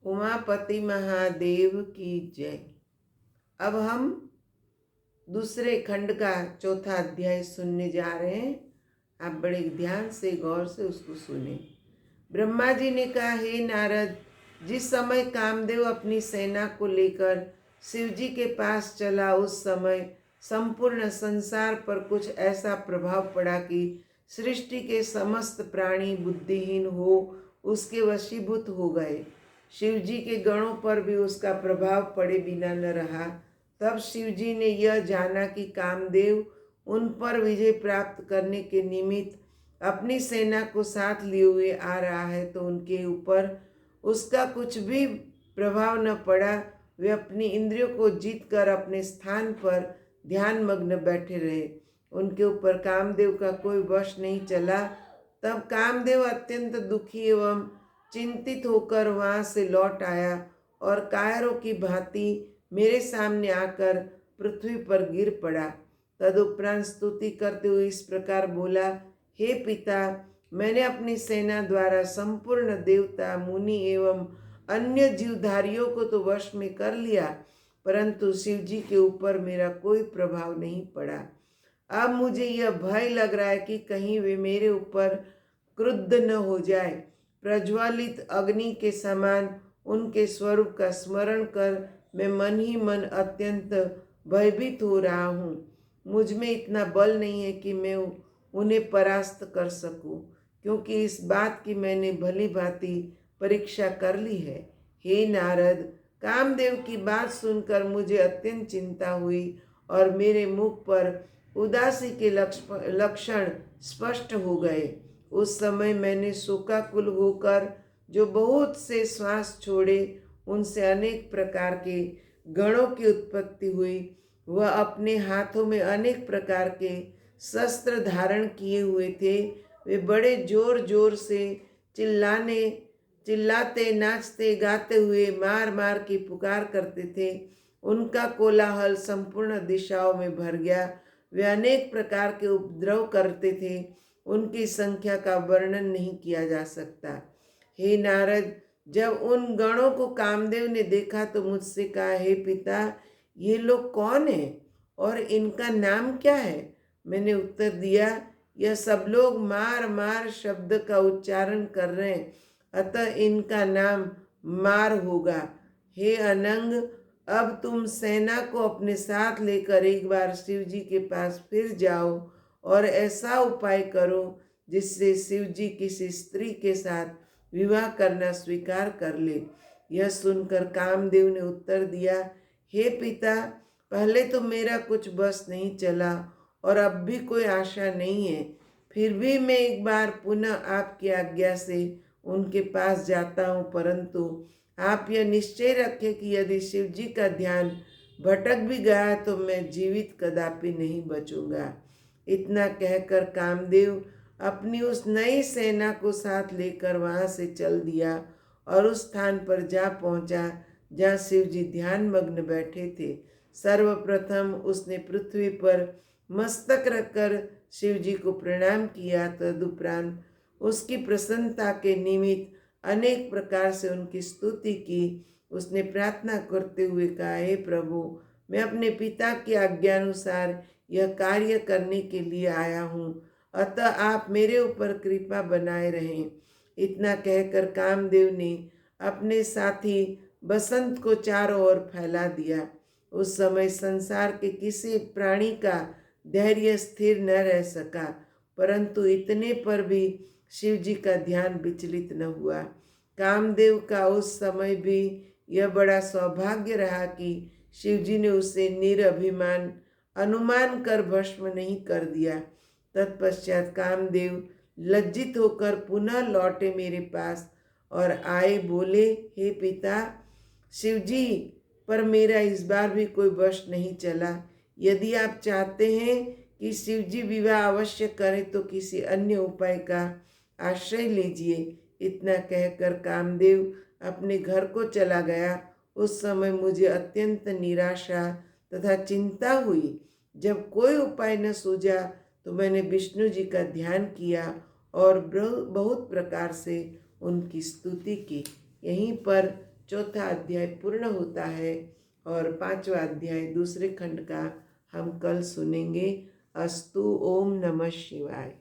उमापति महादेव की जय। अब हम दूसरे खंड का चौथा अध्याय सुनने जा रहे हैं। आप बड़े ध्यान से गौर से उसको सुने। ब्रह्मा जी ने कहा, हे नारद, जिस समय कामदेव अपनी सेना को लेकर शिव जी के पास चला, उस समय संपूर्ण संसार पर कुछ ऐसा प्रभाव पड़ा कि सृष्टि के समस्त प्राणी बुद्धिहीन हो उसके वशीभूत हो गए। शिव जी के गणों पर भी उसका प्रभाव पड़े बिना न रहा। तब शिव जी ने यह जाना कि कामदेव उन पर विजय प्राप्त करने के निमित्त अपनी सेना को साथ लिए हुए आ रहा है, तो उनके ऊपर उसका कुछ भी प्रभाव न पड़ा। वे अपनी इंद्रियों को जीत कर अपने स्थान पर ध्यान मग्न बैठे रहे। उनके ऊपर कामदेव का कोई वश नहीं चला। तब कामदेव अत्यंत दुखी एवं चिंतित होकर वहां से लौट आया और कायरों की भांति मेरे सामने आकर पृथ्वी पर गिर पड़ा। तदुपरांत स्तुति करते हुए इस प्रकार बोला, हे पिता, मैंने अपनी सेना द्वारा संपूर्ण देवता, मुनि एवं अन्य जीवधारियों को तो वश में कर लिया, परंतु शिव जी के ऊपर मेरा कोई प्रभाव नहीं पड़ा। अब मुझे यह भय लग रहा है कि कहीं वे मेरे ऊपर क्रुद्ध न हो जाए। प्रज्वलित अग्नि के समान उनके स्वरूप का स्मरण कर मैं मन ही मन अत्यंत भयभीत हो रहा हूँ। मुझ में इतना बल नहीं है कि मैं उन्हें परास्त कर सकूं, क्योंकि इस बात की मैंने भली भांति परीक्षा कर ली है। हे नारद, कामदेव की बात सुनकर मुझे अत्यंत चिंता हुई और मेरे मुख पर उदासी के लक्षण स्पष्ट हो गए। उस समय मैंने शोकाकुल होकर जो बहुत से श्वास छोड़े, उनसे अनेक प्रकार के गणों की उत्पत्ति हुई। वह अपने हाथों में अनेक प्रकार के शस्त्र धारण किए हुए थे। वे बड़े जोर जोर से चिल्लाते, नाचते, गाते हुए मार मार की पुकार करते थे। उनका कोलाहल संपूर्ण दिशाओं में भर गया। वे अनेक प्रकार के उपद्रव करते थे, उनकी संख्या का वर्णन नहीं किया जा सकता। हे नारद, जब उन गणों को कामदेव ने देखा तो मुझसे कहा, हे पिता, ये लोग कौन हैं और इनका नाम क्या है? मैंने उत्तर दिया, यह सब लोग मार मार शब्द का उच्चारण कर रहे हैं, अतः इनका नाम मार होगा। हे अनंग, अब तुम सेना को अपने साथ लेकर एक बार शिव जी के पास फिर जाओ और ऐसा उपाय करो जिससे शिव जी किसी स्त्री के साथ विवाह करना स्वीकार कर ले। यह सुनकर कामदेव ने उत्तर दिया, हे पिता, पहले तो मेरा कुछ बस नहीं चला और अब भी कोई आशा नहीं है। फिर भी मैं एक बार पुनः आपकी आज्ञा से उनके पास जाता हूँ, परंतु आप यह निश्चय रखें कि यदि शिव जी का ध्यान भटक भी गया तो मैं जीवित कदापि नहीं बचूंगा। इतना कहकर कामदेव अपनी उस नई सेना को साथ लेकर वहां से चल दिया और उस स्थान पर जा पहुंचा जहाँ शिव जी ध्यान मग्न बैठे थे। सर्वप्रथम उसने पृथ्वी पर मस्तक रखकर शिव जी को प्रणाम किया। तदुपरांत उसकी प्रसन्नता के निमित्त अनेक प्रकार से उनकी स्तुति की। उसने प्रार्थना करते हुए कहा, हे प्रभु, मैं अपने पिता की आज्ञानुसार यह कार्य करने के लिए आया हूँ, अतः आप मेरे ऊपर कृपा बनाए रहें। इतना कहकर कामदेव ने अपने साथी बसंत को चारों ओर फैला दिया। उस समय संसार के किसी प्राणी का धैर्य स्थिर न रह सका, परंतु इतने पर भी शिव जी का ध्यान विचलित न हुआ। कामदेव का उस समय भी यह बड़ा सौभाग्य रहा कि शिव जी ने उसे निरभिमान अनुमान कर भस्म नहीं कर दिया। तत्पश्चात कामदेव लज्जित होकर पुनः लौटे मेरे पास और आए बोले, हे पिता, शिव जी पर मेरा इस बार भी कोई वश नहीं चला। यदि आप चाहते हैं कि शिव जी विवाह अवश्य करें तो किसी अन्य उपाय का आश्रय लीजिए। इतना कहकर कामदेव अपने घर को चला गया। उस समय मुझे अत्यंत निराशा तथा चिंता हुई। जब कोई उपाय न सूझा तो मैंने विष्णु जी का ध्यान किया और बहुत प्रकार से उनकी स्तुति की। यहीं पर चौथा अध्याय पूर्ण होता है और पांचवा अध्याय दूसरे खंड का हम कल सुनेंगे। अस्तु। ओम नमः शिवाय।